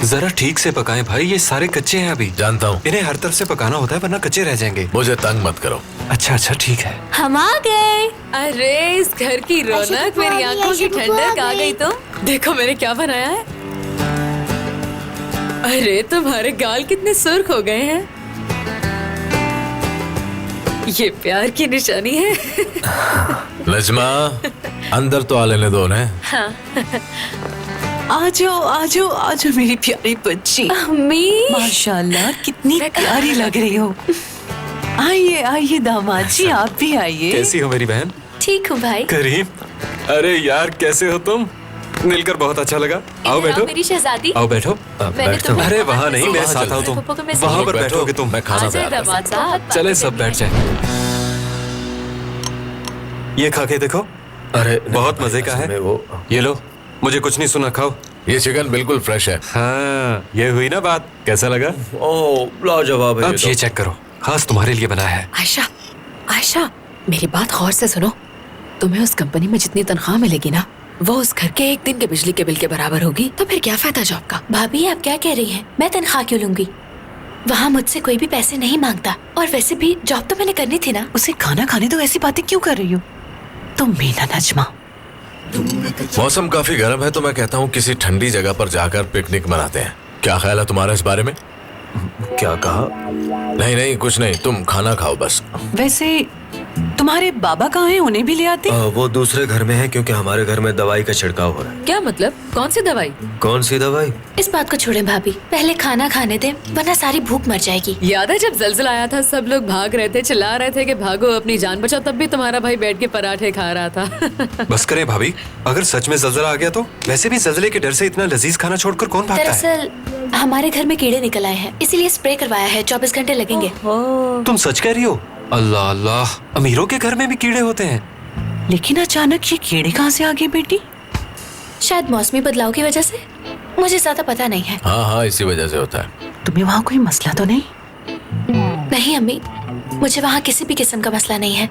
जरा ठीक से पकाएं भाई, ये सारे कच्चे हैं अभी। जानता हूँ। इन्हें हर तरफ से पकाना होता है वरना कच्चे रह जाएंगे। मुझे तंग मत करो। अच्छा ठीक है। हम आ गए। अरे इस घर की रौनक, मेरी आंखों की ठंडक आ गई। तो देखो मैंने क्या बनाया है। अरे तुम्हारे गाल कितने सुर्ख हो गए हैं। ये प्यार की निशानी है। नजमा, अंदर तो आ लेने दो ने। हाँ। आ जाओ मेरी प्यारी बच्ची। अम्मी माशाल्लाह कितनी प्यारी लग रही हो। आइए दामाद जी, आप भी आइए। कैसी हो मेरी बहन? ठीक हूँ भाई। करीम, अरे यार कैसे हो तुम? मिलकर बहुत अच्छा लगा। आओ बैठो। मेरी शहजादी। आओ बैठो। अरे वहाँ नहीं, मैं साथ आओ, तुम वहाँ पर बैठोगे तुम। मैं खाना तैयार कर। चले सब बैठ जाए। ये खा के देखो। अरे बहुत मजे का है। ये लो, मुझे कुछ नहीं सुना, खाओ। ये चिकन बिल्कुल फ्रेश है। हाँ, ये हुई ना बात। कैसा लगा? ओह लाजवाब है। अब ये चेक करो, खास तुम्हारे लिए बनाया है। आयशा, मेरी बात गौर से सुनो। तुम्हें उस कंपनी में जितनी तनख्वाह मिलेगी ना, वो उस घर के एक दिन के बिजली के बिल के बराबर होगी। तो फिर क्या फायदा जॉब का? भाभी आप क्या कह रही हैं? मैं तनख्वाह क्यों लूंगी? वहाँ मुझसे कोई भी पैसे नहीं मांगता। और वैसे भी जॉब तो मैंने करनी थी ना। उसे खाना खाने तो ऐसी बातें क्यों कर रही हो तुम भी ना नजमा। मौसम काफी गर्म है तो मैं कहता हूँ किसी ठंडी जगह पर जाकर पिकनिक मनाते हैं। क्या ख्याल है तुम्हारा इस बारे में? क्या कहा? नहीं कुछ नहीं, तुम खाना खाओ बस। वैसे तुम्हारे बाबा कहाँ हैं? उन्हें भी ले आते। वो दूसरे घर में है क्योंकि हमारे घर में दवाई का छिड़काव हो रहा है। क्या मतलब? कौन सी दवाई? कौन सी दवाई? इस बात को छोड़ें भाभी, पहले खाना खाने दें वरना सारी भूख मर जाएगी। याद है जब जलजला आया था, सब लोग भाग रहे थे, चिल्ला रहे थे कि भागो अपनी जान बचाओ, तब भी तुम्हारा भाई बैठ के पराठे खा रहा था। बस करें भाभी, अगर सच में जल्जला आ गया तो? वैसे भी जल्जले के डर से इतना लजीज खाना छोड़कर कौन भागता है? दरअसल हमारे घर में कीड़े निकल आए हैं, इसीलिए स्प्रे करवाया है। 24 घंटे लगेंगे। तुम सच कह रही हो? अल्लाह अल्लाह, अमीरों के घर में भी कीड़े होते हैं। लेकिन अचानक ये कीड़े कहाँ से आ गए बेटी? शायद मौसमी बदलाव की वजह से, मुझे ज्यादा पता नहीं है। हाँ इसी वजह से होता है। तुम्हें वहाँ कोई मसला तो नहीं? नहीं अम्मी, मुझे वहाँ किसी भी किस्म का मसला नहीं है।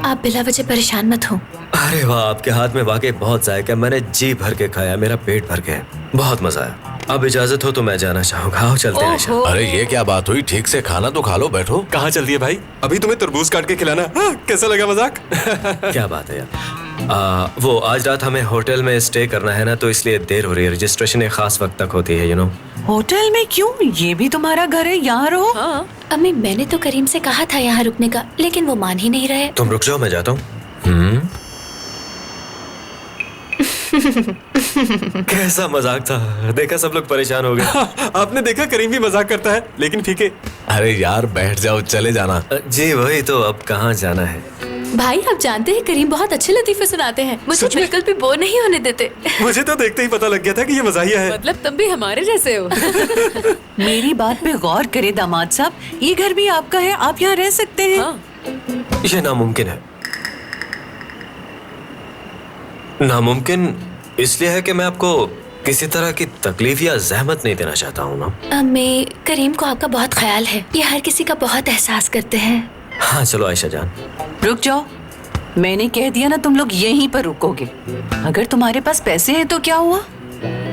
आप बिला वजह परेशान मत हो। अरे वाह, आपके हाथ में वाकई बहुत जायका। मैंने जी भर के खाया, मेरा पेट भर गया, बहुत मजा आया। अब इजाजत हो तो मैं जाना चाहूँगा। आओ चलते हैं आयशा। अरे ये क्या बात हुई? ठीक से खाना तो खा लो, बैठो। कहाँ चल दिए भाई? अभी तुम्हें तरबूज काट के खिलाना। हाँ, कैसा लगा मजाक? क्या बात है यार। वो आज रात हमें होटल में स्टे करना है ना, तो इसलिए देर हो रही है। रजिस्ट्रेशन एक खास वक्त तक होती है, यू नो। होटल में क्यों? ये भी तुम्हारा घर है, यहाँ रहो। हाँ। अम्मी मैंने तो करीम से कहा था यहाँ रुकने का, लेकिन वो मान ही नहीं रहे। तुम रुक जाओ, मैं जाता हूँ। कैसा मजाक था, देखा सब लोग परेशान हो गए। आपने देखा, करीम भी मजाक करता है लेकिन फीके। अरे यार बैठ जाओ, चले जाना। जी वही तो, अब कहाँ जाना है? भाई आप जानते हैं करीम बहुत अच्छे लतीफे सुनाते हैं, मुझे बिल्कुल भी बोर नहीं होने देते। मुझे तो देखते ही पता लग गया था कि ये मजाहिया है। मतलब तुम भी हमारे जैसे हो। मेरी बात पे गौर करे दामाद साहब, ये घर भी आपका है, आप यहाँ रह सकते हैं। हाँ। ये नामुमकिन है। नामुमकिन इसलिए है कि मैं आपको किसी तरह की तकलीफ या जहमत नहीं देना चाहता हूँ ना। अम्मी करीम को आपका बहुत ख्याल है, ये हर किसी का बहुत एहसास करते हैं। हाँ चलो आयशा जान। रुक जाओ, मैंने कह दिया ना तुम लोग यहीं पर रुकोगे। अगर तुम्हारे पास पैसे हैं तो क्या हुआ?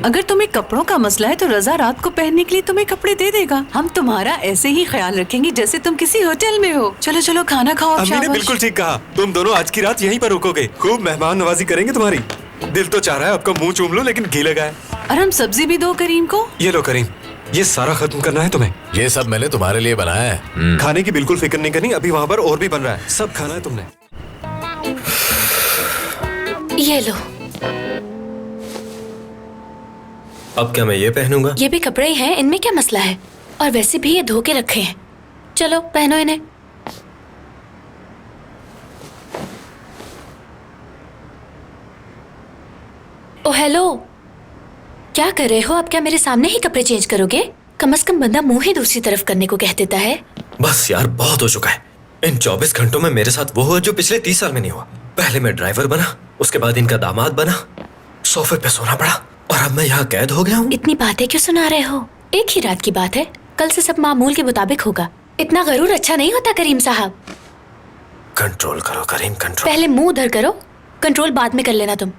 अगर तुम्हें कपड़ों का मसला है तो रजा रात को पहनने के लिए तुम्हें कपड़े दे देगा। हम तुम्हारा ऐसे ही ख्याल रखेंगे जैसे तुम किसी होटल में हो। चलो चलो खाना खाओ। अम्मी ने बिल्कुल ठीक कहा, तुम दोनों आज की रात यहीं पर रुकोगे। खूब मेहमान नवाजी करेंगे तुम्हारी। दिल तो चाह रहा है आपका मुंह चूम लो, लेकिन घी लगा है। और हम सब्जी भी दो करीम को। ये लो करीम, ये सारा खत्म करना है तुम्हें। ये सब मैंने तुम्हारे लिए बनाया है। खाने की बिल्कुल फिक्र नहीं करनी, अभी वहाँ पर और भी बन रहा है, सब खाना है तुमने। ये लो। अब क्या मैं ये पहनूंगा? ये भी कपड़े ही हैं, इनमें क्या मसला है? और वैसे भी ये धो के रखे हैं। चलो पहनो इन्हें। ओ हेलो, क्या कर रहे हो? आप क्या मेरे सामने ही कपड़े चेंज करोगे? कम से कम बंदा मुंह ही दूसरी तरफ करने को कह देता है। बस यार बहुत हो चुका है। इन 24 घंटों में मेरे साथ वो हुआ जो पिछले 30 साल में नहीं हुआ। पहले मैं ड्राइवर बना, उसके बाद इनका दामाद बना, सोफे पे सोना पड़ा, और अब मैं यहाँ कैद हो गया हूँ। इतनी बातें क्यों सुना रहे हो? एक ही रात की बात है, कल से सब मामूल के मुताबिक होगा। इतना गरूर अच्छा नहीं होता करीम साहब। कंट्रोल करो करीम, कंट्रोल। पहले मुंह उधर करो, कंट्रोल बाद में कर लेना तुम।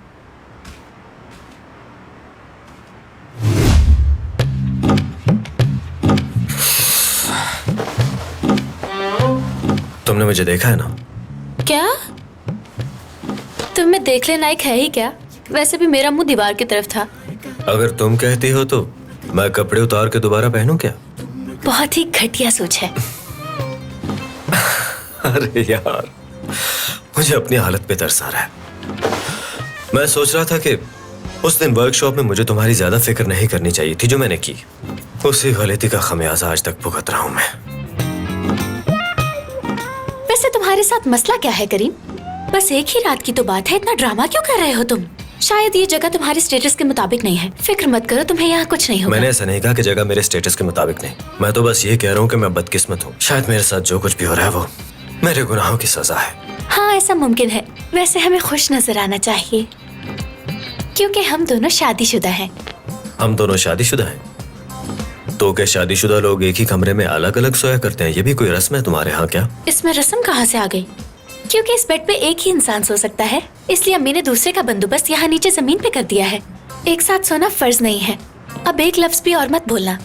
तुमने मुझे देखा है ना? क्या तुम में देखने लायक है ही क्या? वैसे भी मेरा मुंह दीवार की तरफ था। अगर तुम कहती हो तो मैं कपड़े उतार के दोबारा पहनूं क्या? बहुत ही घटिया सोच है। अरे यार, मुझे अपनी हालत पे तरस आ रहा है। मैं सोच रहा था कि उस दिन वर्कशॉप में मुझे तुम्हारी ज्यादा फिक्र नहीं करनी चाहिए थी जो मैंने की। उसी गलती का खमियाजा आज तक भुगत रहा हूं मैं। वैसे तुम्हारे साथ मसला क्या है करीम? बस एक ही रात की तो बात है, इतना ड्रामा क्यों कर रहे हो तुम? शायद ये जगह तुम्हारे स्टेटस के मुताबिक नहीं है। फिक्र मत करो, तुम्हें यहाँ कुछ नहीं होगा। मैंने ऐसा नहीं कहा कि जगह मेरे स्टेटस के मुताबिक नहीं। मैं तो बस ये कह रहा हूँ कि मैं बदकिस्मत हूँ। शायद मेरे साथ जो कुछ भी हो रहा है वो मेरे गुनाहों की सजा है। हाँ, ऐसा मुमकिन है। वैसे हमें खुश नजर आना चाहिए क्योंकि हम दोनों शादीशुदा हैं। हम दोनों शादीशुदा हैं? तो क्या शादीशुदा लोग एक ही कमरे में अलग अलग सोया करते हैं? ये भी कोई रस्म है तुम्हारे यहाँ क्या? इसमें रस्म कहाँ से आ गई? क्योंकि इस बेड पे एक ही इंसान सो सकता है, इसलिए अम्मी ने दूसरे का बंदोबस्त यहाँ नीचे जमीन पे कर दिया है। एक साथ सोना फर्ज नहीं है। अब एक लफ्ज भी और मत बोलना।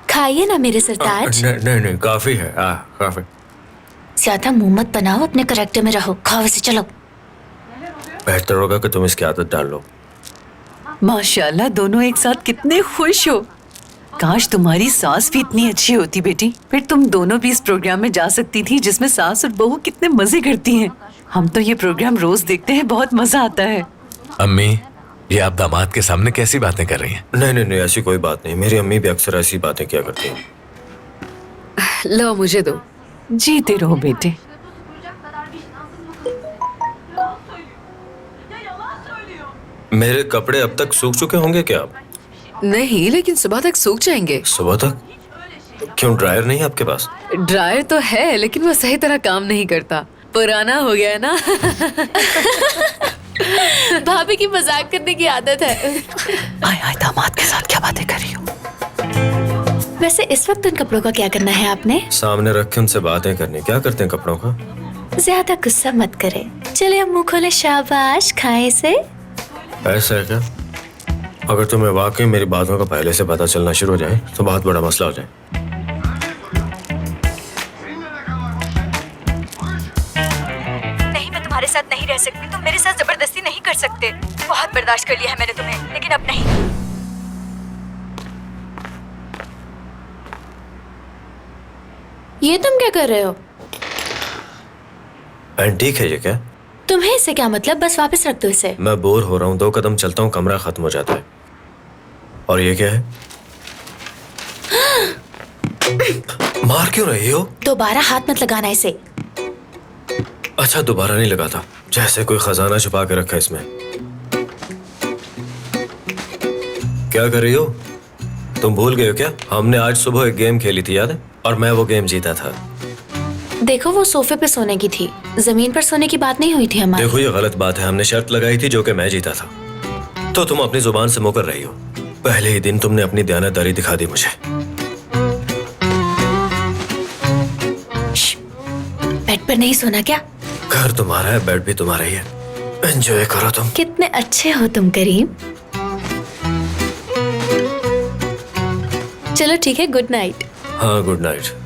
खाइए ना मेरे सरताज। नहीं, काफी है। काफी। ज्यादा मुंह मत बनाओ, अपने करैक्टर में रहो। खाओ वैसे, चलो। बेहतर होगा कि तुम इसकी आदत डाल लो। माशाल्लाह, दोनों एक साथ कितने खुश हो। काश तुम्हारी सास भी इतनी अच्छी होती बेटी, फिर तुम दोनों भी इस प्रोग्राम में जा सकती थी जिसमें सास और बहू कितने मजे करती हैं। हम तो ये प्रोग्राम रोज देखते हैं, बहुत मजा आता है। अम्मी, ये आप दामाद के सामने कैसी बातें कर रही हैं? नहीं, ऐसी कोई बात नहीं। मेरी अम्मी भी अक्सर ऐसी बातें किया करती हैं। लो मुझे दो। जीते रहो बेटे। मेरे कपड़े अब तक सूख चुके होंगे क्या? नहीं, लेकिन सुबह तक सूख जाएंगे। सुबह तक? क्यों, ड्रायर नहीं है आपके पास? ड्रायर तो है, लेकिन वो सही तरह काम नहीं करता। पुराना हो गया है ना। भाभी की मजाक करने की आदत है। आय दामाद के साथ क्या बातें कर रही हो? वैसे इस वक्त उन कपड़ों का क्या करना है आपने? सामने रख के उनसे बातें करनी। क्या करते हैं कपड़ों का? ज्यादा गुस्सा मत करे। चले अब मुंह खोले, शाबाश, खाए से। ऐसा है क्या? अगर तुम्हें वाकई मेरी बातों का पहले से पता चलना शुरू हो जाए तो बहुत बड़ा मसला हो जाए। नहीं, मैं तुम्हारे साथ नहीं रह सकती। तुम मेरे साथ जबरदस्ती नहीं कर सकते। बहुत बर्दाश्त कर लिया है मैंने तुम्हें, लेकिन अब नहीं। ये तुम क्या कर रहे हो? एंटीक है ये क्या? तुम्हें इससे क्या मतलब? बस वापस रख दो इसे। मैं बोर हो रहा हूँ, 2 कदम चलता हूँ कमरा खत्म हो जाता है। और ये क्या है? मार क्यों रही हो? दोबारा हाथ मत लगाना इसे। अच्छा, दोबारा नहीं लगाता। जैसे कोई खजाना छुपा के रखा है इसमें। क्या कर रही हो? तुम भूल गए हो क्या? हमने आज सुबह एक गेम खेली थी, याद है? और मैं वो गेम जीता था। देखो, वो सोफे पे सोने की थी, जमीन पर सोने की बात नहीं हुई थी हमारी। देखो, ये गलत बात है। हमने शर्त लगाई थी जो कि मैं जीता था। तो तुम अपनी जुबान से मुकर रही हो। पहले ही दिन तुमने अपनी दयानतदारी दिखा दी मुझे। बेड पर नहीं सोना क्या? घर तुम्हारा है, बेड भी तुम्हारा ही है। एंजॉय करो तुम। कितने अच्छे हो तुम करीम। चलो ठीक है, गुड नाइट। हाँ, गुड नाइट।